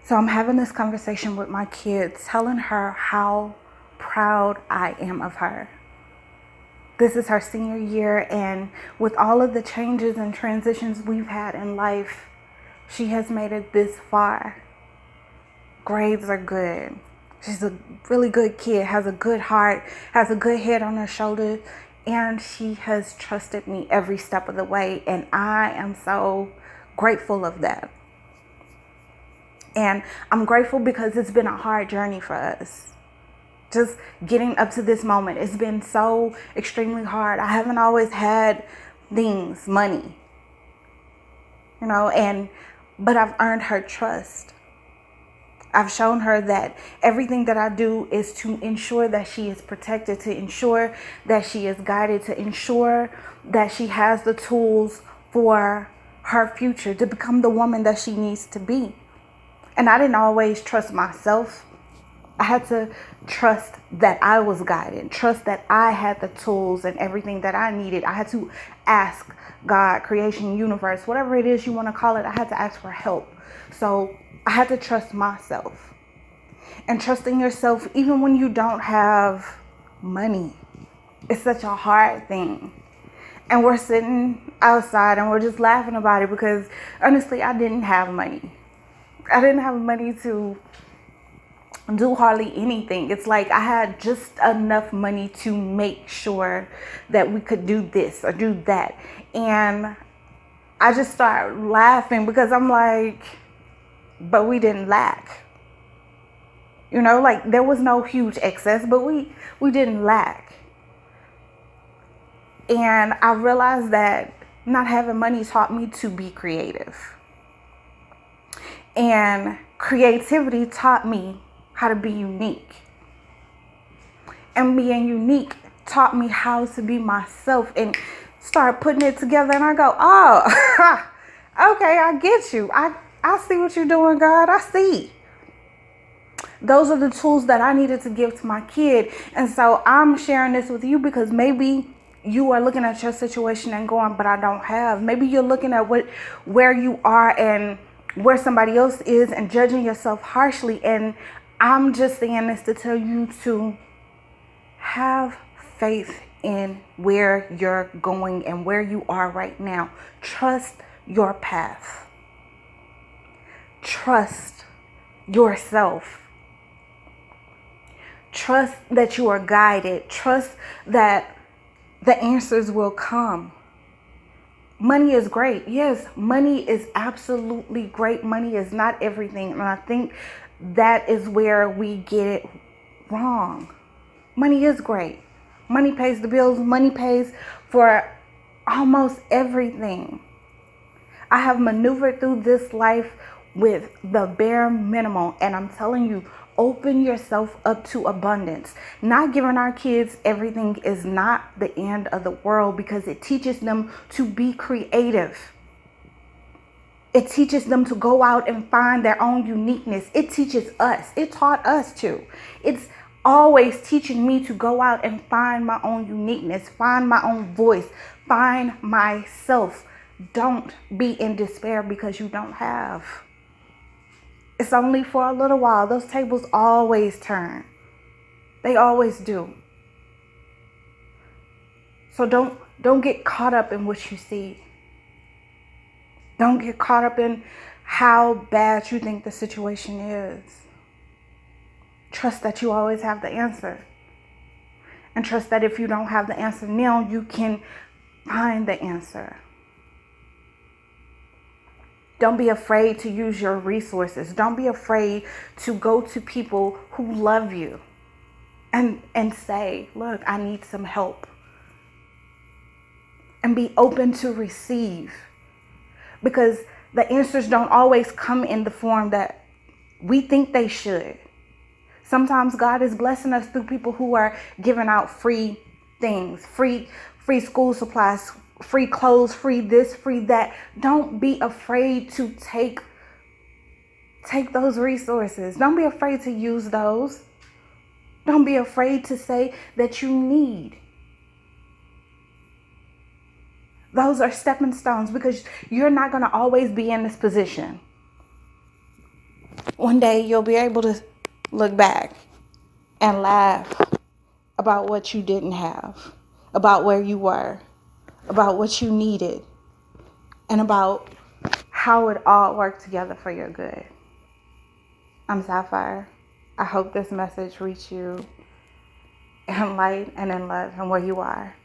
So I'm having this conversation with my kids, telling her how proud I am of her. This is her senior year, and with all of the changes and transitions we've had in life, she has made it this far. Grades are good. She's a really good kid, has a good heart, has a good head on her shoulders, and she has trusted me every step of the way, and I am so grateful of that. And I'm grateful because it's been a hard journey for us. Just getting up to this moment, it's been so extremely hard. I haven't always had things, money, but I've earned her trust. I've shown her that everything that I do is to ensure that she is protected, to ensure that she is guided, to ensure that she has the tools for her future to become the woman that she needs to be. And I didn't always trust myself. I had to trust that I was guided, trust that I had the tools and everything that I needed. I had to ask God, creation, universe, whatever it is you want to call it. I had to ask for help. So I had to trust myself. And trusting yourself, even when you don't have money, it's such a hard thing. And we're sitting outside and we're just laughing about it because honestly, I didn't have money. I didn't have money to do hardly anything. It's like I had just enough money to make sure that we could do this or do that. And I just started laughing because I'm like, but we didn't lack. Like there was no huge excess, but we didn't lack. And I realized that not having money taught me to be creative. And creativity taught me how to be unique. And being unique taught me how to be myself and start putting it together. And I go, oh, okay, I get you. I see what you're doing, God. I see. Those are the tools that I needed to give to my kid. And so I'm sharing this with you because maybe you are looking at your situation and going, but I don't have. Maybe you're looking at where you are and where somebody else is and judging yourself harshly. And I'm just saying this to tell you to have faith in where you're going and where you are right now. Trust your path. Trust yourself. Trust that you are guided. Trust that the answers will come. Money is great. Yes, money is absolutely great. Money is not everything. And I think that is where we get it wrong. Money is great. Money pays the bills. Money pays for almost everything. I have maneuvered through this life with the bare minimum. And I'm telling you, open yourself up to abundance. Not giving our kids everything is not the end of the world because it teaches them to be creative. It teaches them to go out and find their own uniqueness. It teaches us. It taught us to. It's always teaching me to go out and find my own uniqueness, find my own voice, find myself. Don't be in despair because you don't have. It's only for a little while. Those tables always turn. They always do. So don't get caught up in what you see. Don't get caught up in how bad you think the situation is. Trust that you always have the answer. And trust that if you don't have the answer now, you can find the answer. Don't be afraid to use your resources. Don't be afraid to go to people who love you and say, look, I need some help. And be open to receive. Because the answers don't always come in the form that we think they should. Sometimes God is blessing us through people who are giving out free things, free school supplies, free clothes, free this, free that. Don't be afraid to take those resources. Don't be afraid to use those. Don't be afraid to say that you need. Those are stepping stones because you're not going to always be in this position. One day you'll be able to look back and laugh about what you didn't have, about where you were, about what you needed, and about how it all worked together for your good. I'm Sapphire. I hope this message reached you in light and in love and where you are.